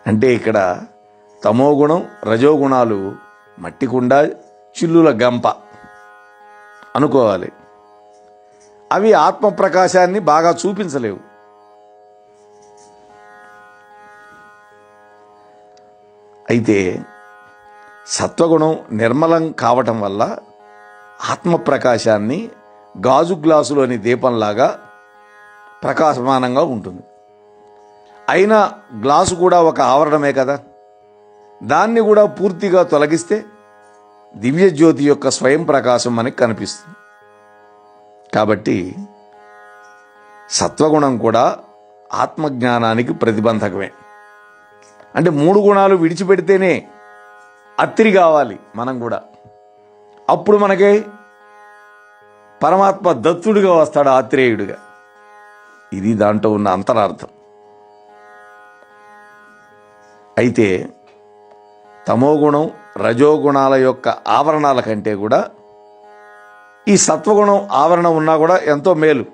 అంటే ఇక్కడ తమోగుణం రజోగుణాలు మట్టికుండ చిల్లుల గంప అనుకోవాలి. అవి ఆత్మప్రకాశాన్ని బాగా చూపించలేవు. అయితే సత్వగుణం నిర్మలం కావటం వల్ల ఆత్మప్రకాశాన్ని గాజు గ్లాసులోని దీపంలాగా ప్రకాశమానంగా ఉంటుంది. అయినా గ్లాసు కూడా ఒక ఆవరణమే కదా, దాన్ని కూడా పూర్తిగా తొలగిస్తే దివ్యజ్యోతి యొక్క స్వయం ప్రకాశం మనకి కనిపిస్తుంది. కాబట్టి సత్వగుణం కూడా ఆత్మజ్ఞానానికి ప్రతిబంధకమే. అంటే 3 గుణాలు విడిచిపెడితేనే అత్తిరి కావాలి మనం కూడా. అప్పుడు మనకి పరమాత్మ దత్తుడిగా వస్తాడు, ఆత్రేయుడిగా. ఇది దాంట్లో ఉన్న అంతరార్థం. అయితే తమోగుణం రజోగుణాల యొక్క ఆవరణాల కంటే కూడా ఈ సత్వగుణం ఆవరణ ఉన్నా కూడా ఎంతో మేలు.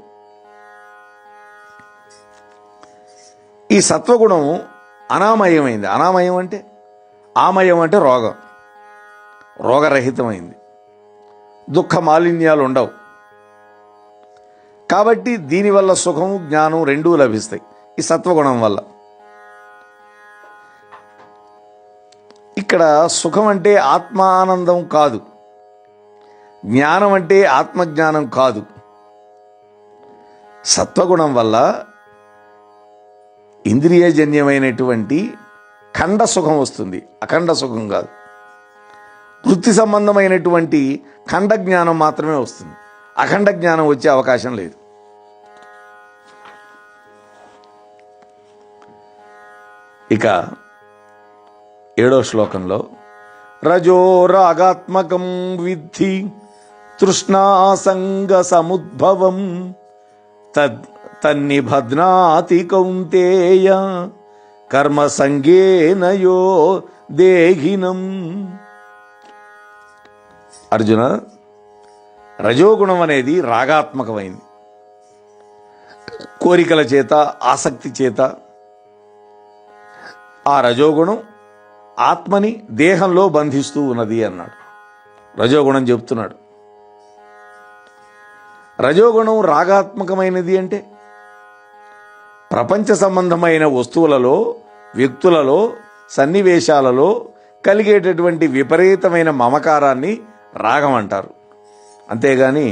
ఈ సత్వగుణం అనామయమైంది. అనామయం అంటే ఆమయం అంటే రోగం, రోగరహితమైంది, దుఃఖ మాలిన్యాలు ఉండవు. కాబట్టి దీనివల్ల సుఖము జ్ఞానం రెండూ లభిస్తాయి ఈ సత్వగుణం వల్ల. ఇక్కడ సుఖం అంటే ఆత్మానందం కాదు, జ్ఞానం అంటే ఆత్మజ్ఞానం కాదు. సత్వగుణం వల్ల ఇంద్రియజన్యమైనటువంటి ఖండ సుఖం వస్తుంది, అఖండ సుఖం కాదు. వృత్తి సంబంధమైనటువంటి ఖండ జ్ఞానం మాత్రమే వస్తుంది, అఖండ జ్ఞానం వచ్చే అవకాశం లేదు. ఇక 7వ శ్లోకంలో రజో రాగాత్మకం విద్ధి తృష్ణాసంగ సముద్భవం తన్నిభద్నాతి కౌంతేయ కర్మ సంగేనయో దేహినం. అర్జున, రజోగుణం అనేది రాగాత్మకమైంది. కోరికల చేత, ఆసక్తి చేత ఆ రజోగుణం ఆత్మని దేహంలో బంధిస్తూ ఉన్నది అన్నాడు. రజోగుణం చెప్తున్నాడు. రజోగుణం రాగాత్మకమైనది అంటే ప్రపంచ సంబంధమైన వస్తువులలో, వ్యక్తులలో, సన్నివేశాలలో కలిగేటటువంటి విపరీతమైన మమకారాన్ని రాగం అంటారు. అంతేగాని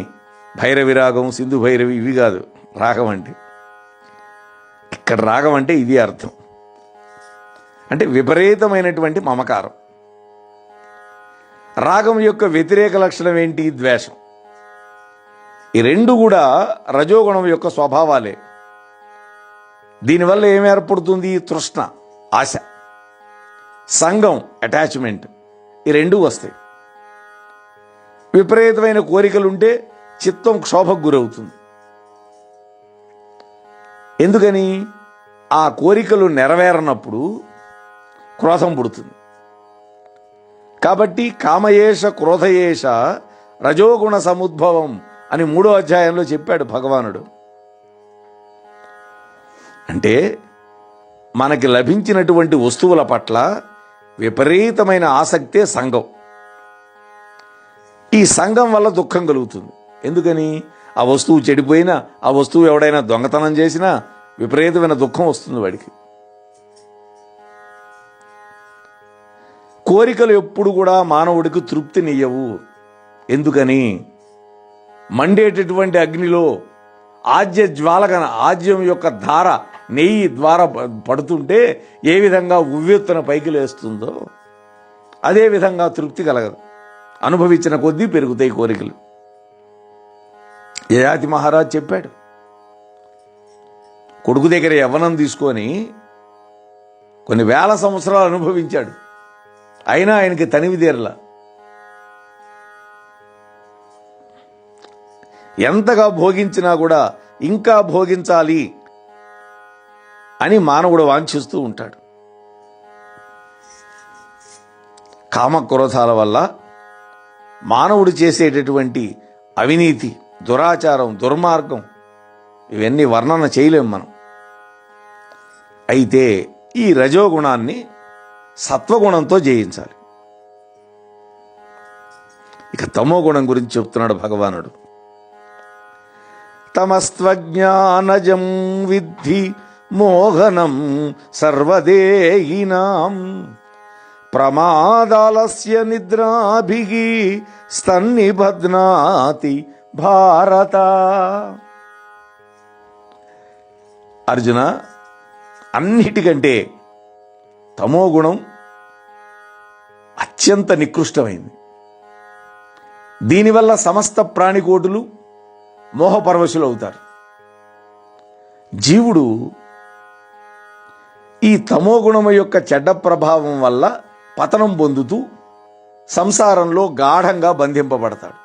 భైరవి రాగం, సింధు భైరవి ఇవి కాదు రాగం అంటే. ఇక్కడ రాగం అంటే ఇది అర్థం. అంటే విపరీతమైనటువంటి మమకారం. రాగం యొక్క వ్యతిరేక లక్షణం ఏంటి? ద్వేషం. ఈ రెండు కూడా రజోగుణం యొక్క స్వభావాలే. దీనివల్ల ఏం ఏర్పడుతుంది? తృష్ణ, ఆశ, సంగం, అటాచ్మెంట్, ఈ రెండు వస్తాయి. విపరీతమైన కోరికలుంటే చిత్తం క్షోభకు గురవుతుంది. ఎందుకని? ఆ కోరికలు నెరవేరనప్పుడు క్రోధం పుడుతుంది. కాబట్టి కామయేష క్రోధయేష రజోగుణ సముద్భవం అని 3వ అధ్యాయంలో చెప్పాడు భగవానుడు. అంటే మనకి లభించినటువంటి వస్తువుల పట్ల విపరీతమైన ఆసక్తే సంగం. ఈ సంగం వల్ల దుఃఖం కలుగుతుంది. ఎందుకని? ఆ వస్తువు చెడిపోయినా, ఆ వస్తువు ఎవడైనా దొంగతనం చేసినా విపరీతమైన దుఃఖం వస్తుంది వాడికి. కోరికలు ఎప్పుడు కూడా మానవుడికి తృప్తినియ్యవు. ఎందుకని? మండేటటువంటి అగ్నిలో ఆజ్య జ్వాలగన ఆజ్యం యొక్క ధార నెయ్యి ద్వారా పడుతుంటే ఏ విధంగా ఉవ్వెత్తున పైకి లేస్తుందో అదే విధంగా తృప్తి కలగదు. అనుభవించిన కొద్దీ పెరుగుతాయి కోరికలు. యయాతి మహారాజ్ చెప్పాడు, కొడుకు దగ్గర యవ్వనం తీసుకొని కొన్ని వేల సంవత్సరాలు అనుభవించాడు, అయినా ఆయనకి తనివి తీరలా. ఎంతగా భోగించినా కూడా ఇంకా భోగించాలి అని మానవుడు వాంఛిస్తూ ఉంటాడు. కామక్రోధాల వల్ల మానవుడు చేసేటటువంటి అవినీతి, దురాచారం, దుర్మార్గం ఇవన్నీ వర్ణన చేయలేం మనం. అయితే ఈ రజోగుణాన్ని సత్వగుణంతో జయించాలి. ఇక తమో గుణం గురించి చెప్తున్నాడు భగవానుడు. తమస్త్వజ్ఞానజం విద్ధి మోహనం సర్వదేహినాం ప్రమాదాలస్య నిద్రాభిః స్తన్నిబధ్నాతి భారత. అర్జున, అన్నిటికంటే తమో గుణం అత్యంత నికృష్టమైంది. దీనివల్ల సమస్త ప్రాణికోటులు మోహపరవశులు అవుతారు. జీవుడు ఈ తమో గుణము యొక్క చెడ్డ ప్రభావం వల్ల పతనం పొందుతూ సంసారంలో గాఢంగా బంధింపబడతాడు.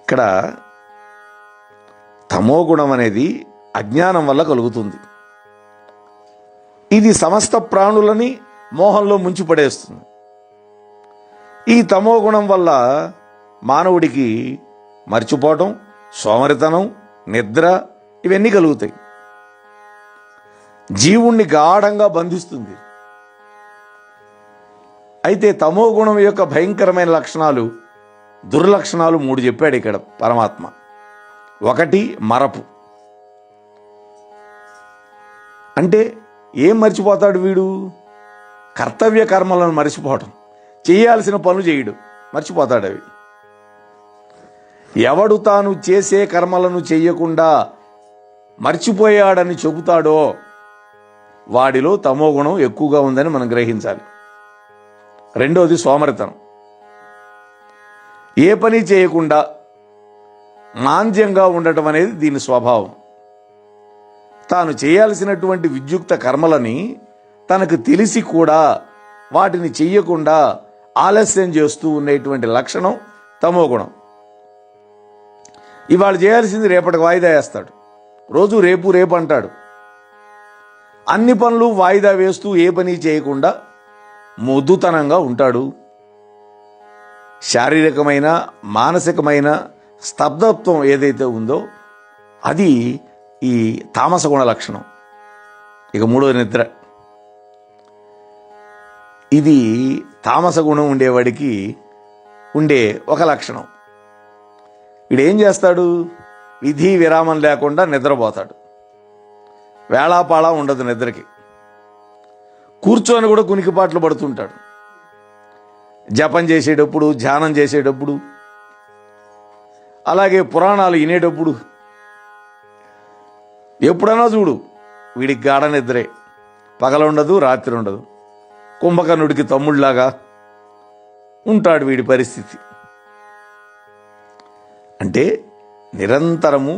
ఇక్కడ తమో గుణం అనేది అజ్ఞానం వల్ల కలుగుతుంది. ఇది సమస్త ప్రాణులని మోహంలో ముంచిపడేస్తుంది. ఈ తమో గుణం వల్ల మానవుడికి మర్చిపోవటం, సోమరితనం, నిద్ర ఇవన్నీ కలుగుతాయి. జీవుణ్ణి గాఢంగా బంధిస్తుంది. అయితే తమో గుణం యొక్క భయంకరమైన లక్షణాలు, దుర్లక్షణాలు 3 చెప్పాడు ఇక్కడ పరమాత్మ. 1 మరపు. అంటే ఏం మర్చిపోతాడు వీడు? కర్తవ్య కర్మలను మర్చిపోవటం, చేయాల్సిన పనులు చేయడు, మర్చిపోతాడు అవి. ఎవడు తాను చేసే కర్మలను చెయ్యకుండా మర్చిపోయాడని చెబుతాడో వాడిలో తమో గుణం ఎక్కువగా ఉందని మనం గ్రహించాలి. 2వది సోమరితనం. ఏ పని చేయకుండా మాంద్యంగా ఉండటం అనేది దీని స్వభావం. తాను చేయాల్సినటువంటి విద్యుక్త కర్మలని తనకు తెలిసి కూడా వాటిని చెయ్యకుండా ఆలస్యం చేస్తూ ఉండేటువంటి లక్షణం తమో గుణం. ఇవాళ చేయాల్సింది రేపటికి వాయిదా వేస్తాడు. రోజు రేపు రేపు అంటాడు. అన్ని పనులు వాయిదా వేస్తూ ఏ పని చేయకుండా మొద్దుతనంగా ఉంటాడు. శారీరకమైన మానసికమైన స్తబ్దత్వం ఏదైతే ఉందో అది ఈ తామస గుణ లక్షణం. ఇక 3వది నిద్ర. ఇది తామస గుణం ఉండేవాడికి ఉండే ఒక లక్షణం. వీడేం చేస్తాడు? విధి విరామం లేకుండా నిద్రపోతాడు. వేళాపాళా ఉండదు నిద్రకి. కూర్చొని కూడా కునికిపాట్లు పడుతుంటాడు. జపం చేసేటప్పుడు, ధ్యానం చేసేటప్పుడు, అలాగే పురాణాలు వినేటప్పుడు ఎప్పుడన్నా చూడు వీడికి గాఢ నిద్రే. పగలుండదు, రాత్రి ఉండదు. కుంభకర్ణుడికి తమ్ముళ్లాగా ఉంటాడు వీడి పరిస్థితి. అంటే నిరంతరము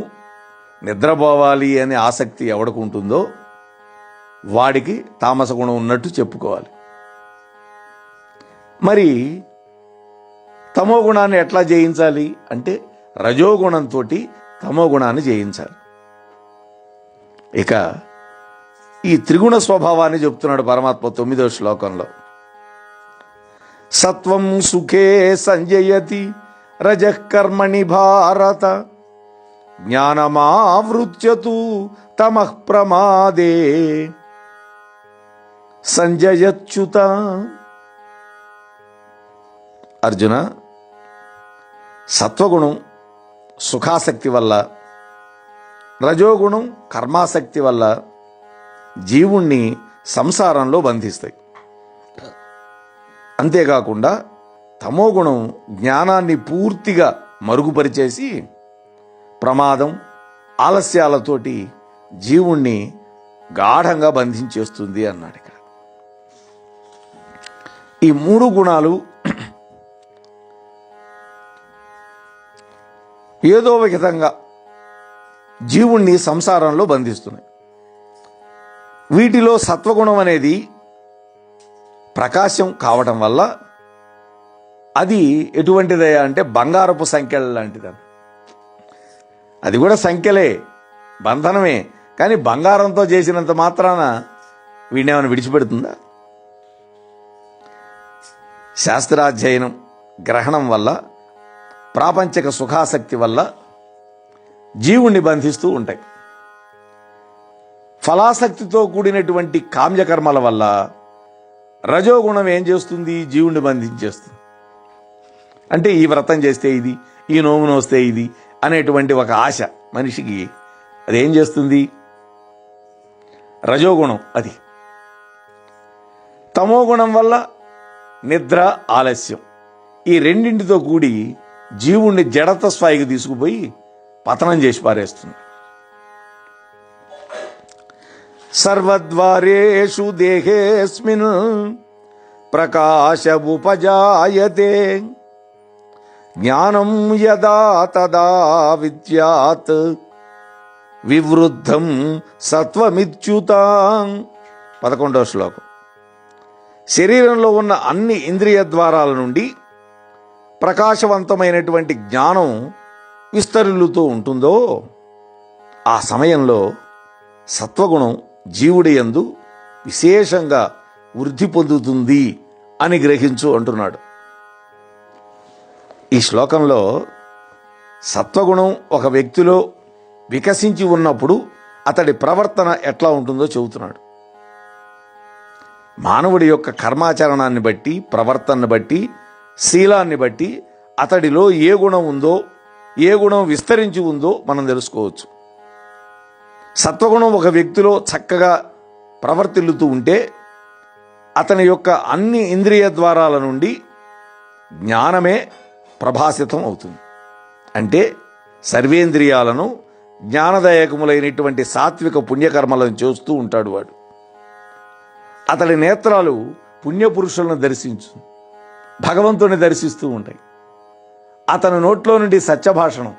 నిద్రపోవాలి అనే ఆసక్తి ఎవడికి ఉంటుందో వాడికి తామస గుణం ఉన్నట్టు చెప్పుకోవాలి. మరి తమో గుణాన్ని ఎట్లా జయించాలి అంటే రజోగుణంతో తమో గుణాన్ని జయించాలి. ఇక ఈ త్రిగుణ స్వభావాన్ని చెప్తున్నాడు పరమాత్మ 9వ శ్లోకంలో. సత్వం సుఖే సంజయతి రజః కర్మణి భారత జ్ఞానమావృత్యతు తమః ప్రమాదే సంజయచ్యుత. అర్జున, సత్వగుణం సుఖాసక్తి వల్ల, రజోగుణం కర్మాసక్తి వల్ల జీవుణ్ణి సంసారంలో బంధిస్తాయి. అంతేకాకుండా తమోగుణం జ్ఞానాన్ని పూర్తిగా మరుగుపరిచేసి ప్రమాదం, ఆలస్యాలతోటి జీవుణ్ణి గాఢంగా బంధించేస్తుంది అన్నాడు ఇక్కడ. ఈ 3 గుణాలు ఏదో ఒక విధంగా జీవుణ్ణి సంసారంలో బంధిస్తున్నాయి. వీటిలో సత్వగుణం అనేది ప్రకాశం కావటం వల్ల అది ఎటువంటిదయ్యా అంటే బంగారపు సంఖ్యల లాంటిది. అది కూడా సంఖ్యలే, బంధనమే. కానీ బంగారంతో చేసినంత మాత్రాన వీడినేమైనా విడిచిపెడుతుందా? శాస్త్రాధ్యయనం, గ్రహణం వల్ల, ప్రాపంచిక సుఖాసక్తి వల్ల జీవుణ్ణి బంధిస్తూ ఉంటాయి. ఫలాసక్తితో కూడినటువంటి కామ్యకర్మల వల్ల రజోగుణం ఏం చేస్తుంది? జీవుణ్ణి బంధించేస్తుంది. అంటే ఈ వ్రతం చేస్తే ఇది, ఈ నోము నోస్తే ఇది అనేటువంటి ఒక ఆశ మనిషికి అదేం చేస్తుంది? రజోగుణం అది. తమోగుణం వల్ల నిద్ర, ఆలస్యం, ఈ రెండింటితో కూడి జీవుణ్ణి జడత స్థాయికి తీసుకుపోయి పతనం చేసి పారేస్తుంది. సర్వద్వారేషు దేహేస్మిన్ ప్రకాశ ఉపజాయతే జ్ఞానం యదా తదా విద్యాత్ వివృద్ధం సత్వమిచ్యుతాం. 11వ శ్లోకం. శరీరంలో ఉన్న అన్ని ఇంద్రియ ద్వారాల నుండి ప్రకాశవంతమైనటువంటి జ్ఞానం విస్తరిల్లుతూ ఉంటుందో ఆ సమయంలో సత్వగుణం జీవుడి యందు విశేషంగా వృద్ధి పొందుతుంది అని గ్రహించు అంటున్నాడు. ఈ శ్లోకంలో సత్వగుణం ఒక వ్యక్తిలో వికసించి ఉన్నప్పుడు అతడి ప్రవర్తన ఎట్లా ఉంటుందో చెబుతున్నాడు. మానవుడి యొక్క కర్మాచరణాన్ని బట్టి, ప్రవర్తనను బట్టి, శీలాన్ని బట్టి అతడిలో ఏ గుణం ఉందో, ఏ గుణం విస్తరించి ఉందో మనం తెలుసుకోవచ్చు. సత్వగుణం ఒక వ్యక్తిలో చక్కగా ప్రవర్తిల్లుతూ ఉంటే అతని యొక్క అన్ని ఇంద్రియ ద్వారాల నుండి జ్ఞానమే ప్రభాసితం అవుతుంది. అంటే సర్వేంద్రియాలను జ్ఞానదాయకములైనటువంటి సాత్విక పుణ్యకర్మలను చేస్తూ ఉంటాడు వాడు. అతడి నేత్రాలు పుణ్యపురుషులను దర్శించు, భగవంతుని దర్శిస్తూ ఉంటాయి. అతని నోట్లో నుండి సత్యభాషణం,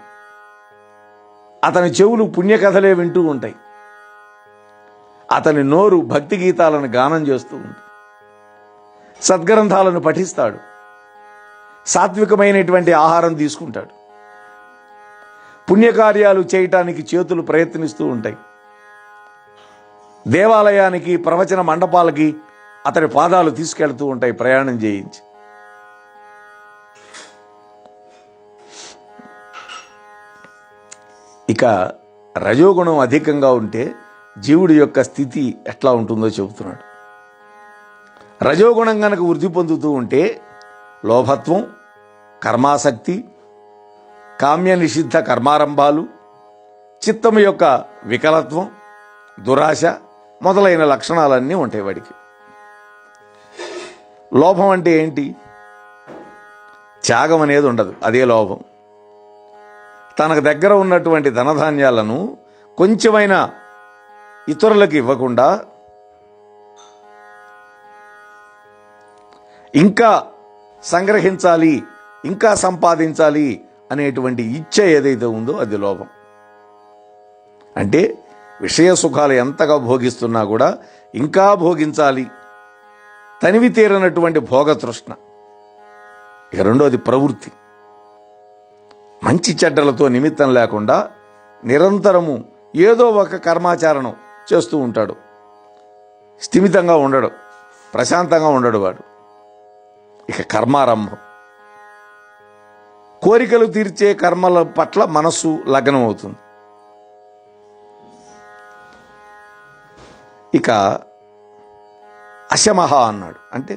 అతని చెవులు పుణ్యకథలే వింటూ ఉంటాయి. అతని నోరు భక్తి గీతాలను గానం చేస్తూ ఉంటుంది. సద్గ్రంథాలను పఠిస్తాడు. సాత్వికమైనటువంటి ఆహారం తీసుకుంటాడు. పుణ్యకార్యాలు చేయటానికి చేతులు ప్రయత్నిస్తూ ఉంటాయి. దేవాలయానికి, ప్రవచన మండపాలకి అతడి పాదాలు తీసుకెళ్తూ ఉంటాయి ప్రయాణం చేయించి. ఇక రజోగుణం అధికంగా ఉంటే జీవుడి యొక్క స్థితి ఎట్లా ఉంటుందో చెబుతున్నాడు. రజోగుణం గనక వృద్ధి పొందుతూ ఉంటే లోభత్వం, కర్మాసక్తి, కామ్య నిషిద్ధ కర్మారంభాలు, చిత్తము యొక్క వికలత్వం, దురాశ మొదలైన లక్షణాలన్నీ ఉంటాయి వాడికి. లోభం అంటే ఏంటి? త్యాగం అనేది ఉండదు, అదే లోభం. తనకు దగ్గర ఉన్నటువంటి ధనధాన్యాలను కొంచెమైనా ఇతరులకు ఇవ్వకుండా ఇంకా సంగ్రహించాలి, ఇంకా సంపాదించాలి అనేటువంటి ఇచ్చ ఏదైతే ఉందో అది లోభం. అంటే విషయ సుఖాలు ఎంతగా భోగిస్తున్నా కూడా ఇంకా భోగించాలి, తనివి తీరనటువంటి భోగతృష్ణ. ఇక రెండోది ప్రవృత్తి. మంచి చెడ్డలతో నిమిత్తం లేకుండా నిరంతరము ఏదో ఒక కర్మాచరణం చేస్తూ ఉంటాడు. స్థిమితంగా ఉండడు, ప్రశాంతంగా ఉండడు వాడు. ఇక కర్మారంభం. కోరికలు తీర్చే కర్మల పట్ల మనస్సు లగ్నం అవుతుంది. ఇక అశమహ అన్నాడు, అంటే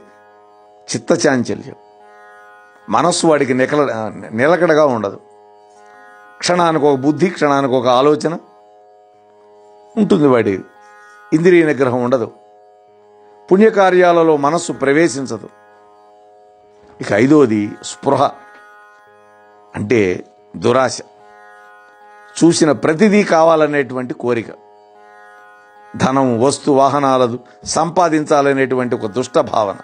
చిత్తచాంచల్యం. మనస్సు వాడికి నిలకడగా ఉండదు. క్షణానికి ఒక బుద్ధి, క్షణానికి ఒక ఆలోచన ఉంటుంది. వాడి ఇంద్రియ నిగ్రహం ఉండదు. పుణ్యకార్యాలలో మనస్సు ప్రవేశించదు. ఇక ఐదోది స్పృహ, అంటే దురాశ. చూసిన ప్రతిదీ కావాలనేటువంటి కోరిక. ధనం, వస్తు, వాహనాలు సంపాదించాలనేటువంటి ఒక దుష్ట భావన.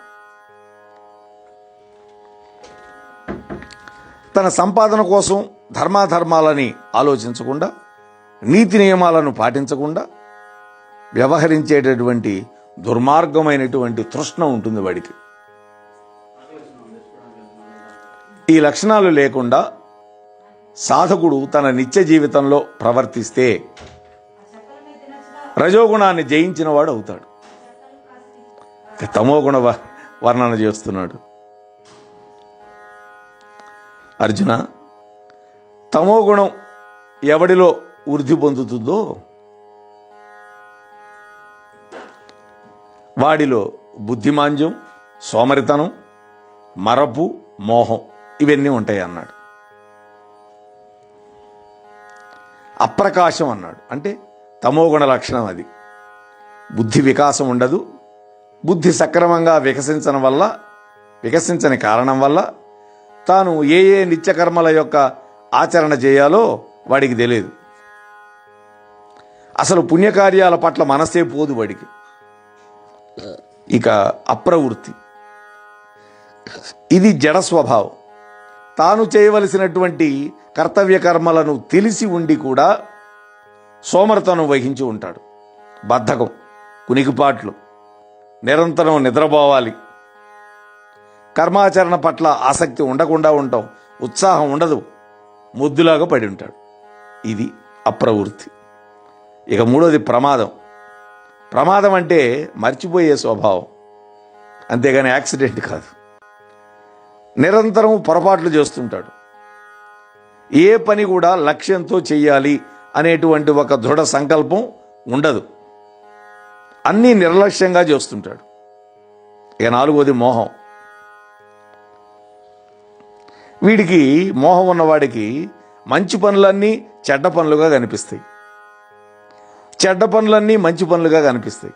తన సంపాదన కోసం ధర్మాధర్మాలని ఆలోచించకుండా, నీతి నియమాలను పాటించకుండా వ్యవహరించేటటువంటి దుర్మార్గమైనటువంటి తృష్ణ ఉంటుంది వాడికి. ఈ లక్షణాలు లేకుండా సాధకుడు తన నిత్య జీవితంలో ప్రవర్తిస్తే రజోగుణాన్ని జయించిన వాడు అవుతాడు. తమోగుణ వర్ణన చేస్తున్నాడు. అర్జున, తమోగుణం ఎవడిలో వృద్ధి పొందుతుందో వాడిలో బుద్ధిమాంద్యం, సోమరితనం, మరపు, మోహం ఇవన్నీ ఉంటాయి అన్నాడు. అప్రకాశం అన్నాడు, అంటే తమోగుణ లక్షణం అది. బుద్ధి వికాసం ఉండదు. బుద్ధి సక్రమంగా వికసించని కారణం వల్ల తాను ఏ నిత్యకర్మల యొక్క ఆచరణ చేయాలో వాడికి తెలియదు. అసలు పుణ్యకార్యాల పట్ల మనసే పోదు వాడికి. ఇక అప్రవృత్తి, ఇది జడ స్వభావం. తాను చేయవలసినటువంటి కర్తవ్య కర్మలను తెలిసి ఉండి కూడా సోమరితనం వహించి ఉంటాడు. బద్ధకం, కునికిపాట్లు, నిరంతరం నిద్రపోవాలి, కర్మాచరణ పట్ల ఆసక్తి ఉండకుండా ఉంటాం, ఉత్సాహం ఉండదు, మొద్దులాగా పడి ఉంటాడు. ఇది అప్రవృత్తి. ఇక మూడోది ప్రమాదం. ప్రమాదం అంటే మర్చిపోయే స్వభావం, అంతేగాని యాక్సిడెంట్ కాదు. నిరంతరం పొరపాట్లు చేస్తుంటాడు. ఏ పని కూడా లక్ష్యంతో చెయ్యాలి అనేటువంటి ఒక దృఢ సంకల్పం ఉండదు. అన్నీ నిర్లక్ష్యంగా చేస్తుంటాడు. ఇక నాలుగోది మోహం. వీడికి మోహం ఉన్నవాడికి మంచి పనులన్నీ చెడ్డ పనులుగా కనిపిస్తాయి, చెడ్డ పనులన్నీ మంచి పనులుగా కనిపిస్తాయి.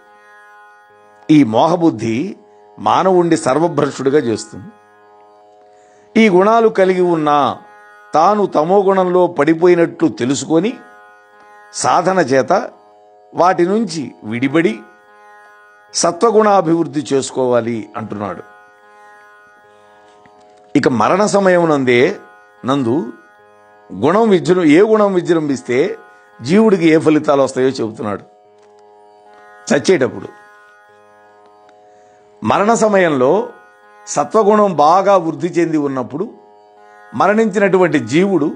ఈ మోహబుద్ధి మానవుణ్ణి సర్వభ్రష్టుడిగా చేస్తుంది. ఈ గుణాలు కలిగి ఉన్నా తాను తమో గుణంలో పడిపోయినట్లు తెలుసుకొని సాధన చేత వాటి నుంచి విడిబడి సత్వగుణాభివృద్ధి చేసుకోవాలి అంటున్నాడు. ఇక మరణ సమయం నందు ఏ గుణం విజృంభిస్తే జీవుడికి ఏ ఫలితాలు వస్తాయో చెబుతున్నాడు. చచ్చేటప్పుడు మరణ సమయంలో సత్వగుణం బాగా వృద్ధి చెంది ఉన్నప్పుడు మరణించినటువంటి జీవుడు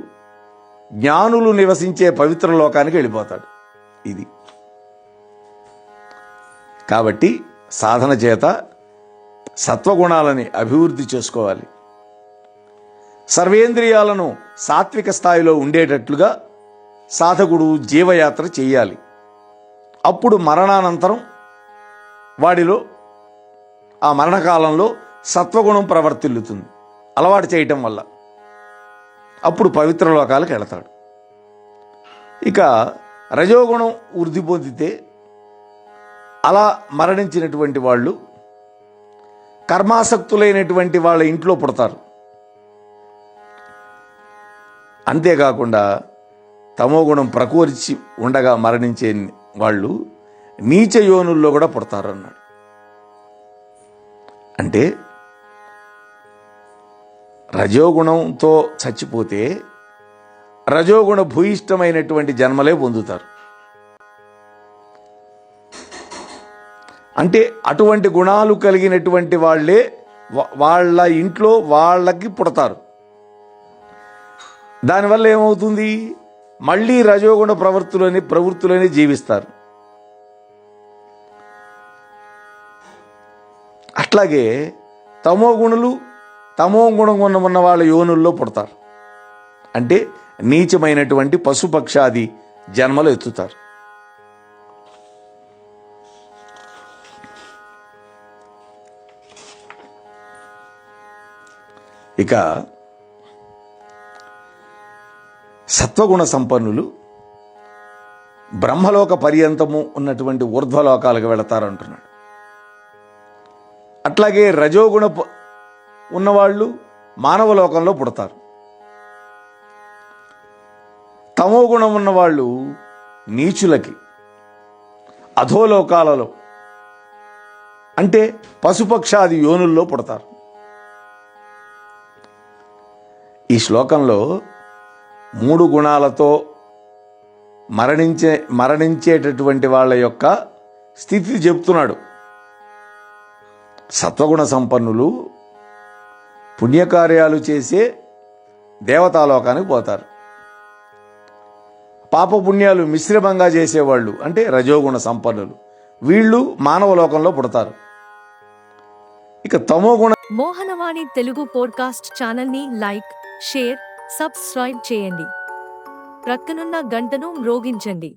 జ్ఞానులు నివసించే పవిత్ర లోకానికి వెళ్ళిపోతాడు. ఇది కాబట్టి సాధన చేత సత్వగుణాలని అభివృద్ధి చేసుకోవాలి. సర్వేంద్రియాలను సాత్విక స్థాయిలో ఉండేటట్లుగా సాధకుడు జీవయాత్ర చెయ్యాలి. అప్పుడు మరణానంతరం వాడిలో ఆ మరణకాలంలో సత్వగుణం ప్రవర్తిల్లుతుంది అలవాటు చేయటం వల్ల. అప్పుడు పవిత్ర లోకాలకు వెళతాడు. ఇక రజోగుణం వృద్ధి పొందితే అలా మరణించినటువంటి వాళ్ళు కర్మాసక్తులైనటువంటి వాళ్ళ ఇంట్లో పుడతారు. అంతేకాకుండా తమోగుణం ప్రకోరించి ఉండగా మరణించే వాళ్ళు నీచ యోనుల్లో కూడా పుడతారు అన్నాడు. అంటే రజోగుణంతో చచ్చిపోతే రజోగుణ భూయిష్టమైనటువంటి జన్మలే పొందుతారు. అంటే అటువంటి గుణాలు కలిగినటువంటి వాళ్ళే వాళ్ళ ఇంట్లో వాళ్ళకి పుడతారు. దానివల్ల ఏమవుతుంది, మళ్ళీ రజోగుణ ప్రవృత్తులని జీవిస్తారు. అట్లాగే తమో గుణం ఉన్న వాళ్ళ యోనుల్లో పుడతారు. అంటే నీచమైనటువంటి పశుపక్షాది జన్మలు ఎత్తుతారు. ఇక సత్వగుణ సంపన్నులు బ్రహ్మలోక పర్యంతము ఉన్నటువంటి ఊర్ధ్వలోకాలకు వెళతారంటున్నాడు. అట్లాగే రజోగుణ ఉన్నవాళ్ళు మానవలోకంలో పుడతారు. తమో గుణం ఉన్నవాళ్ళు నీచులకి అధోలోకాలలో అంటే పశుపక్షాది యోనుల్లో పుడతారు. ఈ శ్లోకంలో 3 గుణాలతో మరణించేటటువంటి వాళ్ళ యొక్క స్థితి చెప్తున్నాడు. సత్వగుణ సంపన్నులు పుణ్యకార్యాలు చేసే దేవతాలోకానికి పోతారు. పాపపుణ్యాలు మిశ్రమంగా చేసేవాళ్ళు అంటే రజోగుణ సంపన్నులు, వీళ్ళు మానవలోకంలో పుడతారు. ఇక తమోగుణ మోహనవాణి తెలుగు పోడ్కాస్ట్ ఛానల్ని లైక్, షేర్, సబ్స్క్రైబ్ చేయండి. ప్రక్కనున్న గంటను మ్రోగించండి.